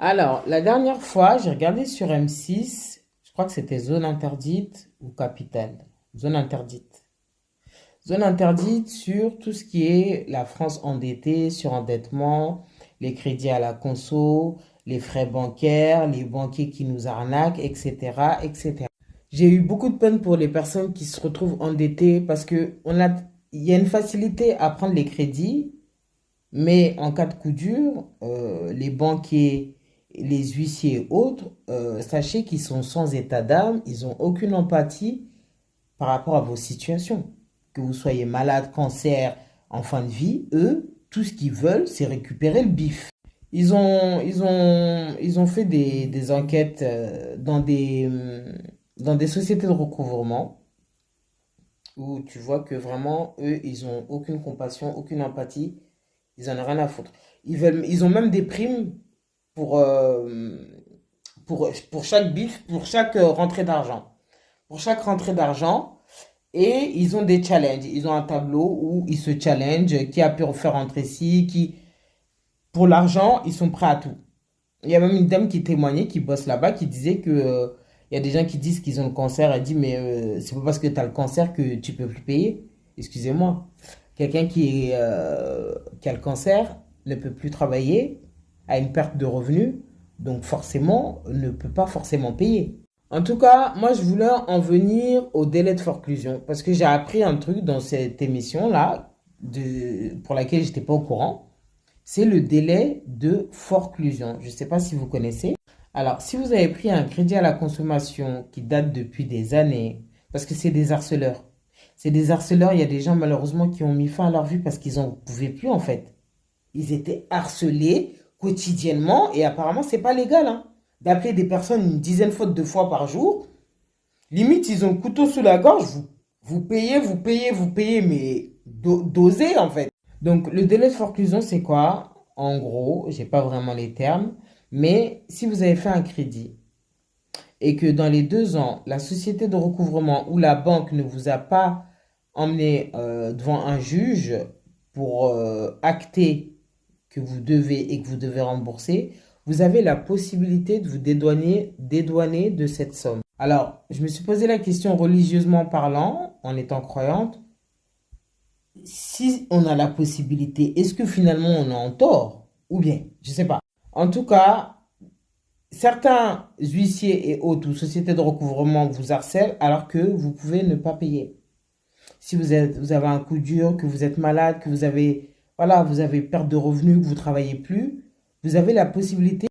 Alors, la dernière fois, j'ai regardé sur M6, je crois que c'était Zone Interdite ou Capitale. Zone Interdite. Zone interdite sur tout ce qui est la France endettée, surendettement, les crédits à la conso, les frais bancaires, les banquiers qui nous arnaquent, etc., etc. J'ai eu beaucoup de peine pour les personnes qui se retrouvent endettées parce que il y a une facilité à prendre les crédits, mais en cas de coup dur, les banquiers, les huissiers et autres, sachez qu'ils sont sans état d'âme, ils n'ont aucune empathie par rapport à vos situations. Que vous soyez malade, cancer, en fin de vie, eux, tout ce qu'ils veulent, c'est récupérer le bif. Ils ont fait des enquêtes dans des sociétés de recouvrement où tu vois que vraiment, eux, ils ont aucune compassion, aucune empathie. Ils en ont rien à foutre. Ils ont même des primes pour, euh, pour chaque bif, pour chaque rentrée d'argent. Pour chaque rentrée d'argent, et ils ont des challenges. Ils ont un tableau où ils se challenge, qui a pu faire rentrer ci, qui... Pour l'argent, ils sont prêts à tout. Il y a même une dame qui témoignait, qui bosse là-bas, qui disait que... il y a des gens qui disent qu'ils ont le cancer. Elle dit, mais c'est pas parce que tu as le cancer que tu peux plus payer. Excusez-moi. Quelqu'un qui a le cancer ne peut plus travailler, a une perte de revenus, donc forcément ne peut pas forcément payer. En tout cas, moi, je voulais en venir au délai de forclusion parce que j'ai appris un truc dans cette émission-là pour laquelle je n'étais pas au courant. C'est le délai de forclusion. Je ne sais pas si vous connaissez. Alors, si vous avez pris un crédit à la consommation qui date depuis des années, parce que c'est des harceleurs. C'est des harceleurs, il y a des gens malheureusement qui ont mis fin à leur vie parce qu'ils n'en pouvaient plus en fait. Ils étaient harcelés quotidiennement et apparemment c'est pas légal hein, d'appeler des personnes une dizaine de fois par jour. Limite, ils ont le couteau sous la gorge, vous payez, vous payez, vous payez, mais dosez en fait. Donc le délai de forclusion c'est quoi? En gros, j'ai pas vraiment les termes, mais si vous avez fait un crédit et que dans les 2 ans, la société de recouvrement ou la banque ne vous a pas emmené devant un juge pour acter que vous devez et que vous devez rembourser, vous avez la possibilité de vous dédouaner de cette somme. Alors, je me suis posé la question religieusement parlant, en étant croyante, si on a la possibilité, est-ce que finalement on est en tort? Ou bien, je ne sais pas. En tout cas, certains huissiers et autres ou sociétés de recouvrement vous harcèlent alors que vous pouvez ne pas payer. Si vous avez un coup dur, que vous êtes malade, que vous avez, voilà, vous avez perte de revenus, que vous ne travaillez plus, vous avez la possibilité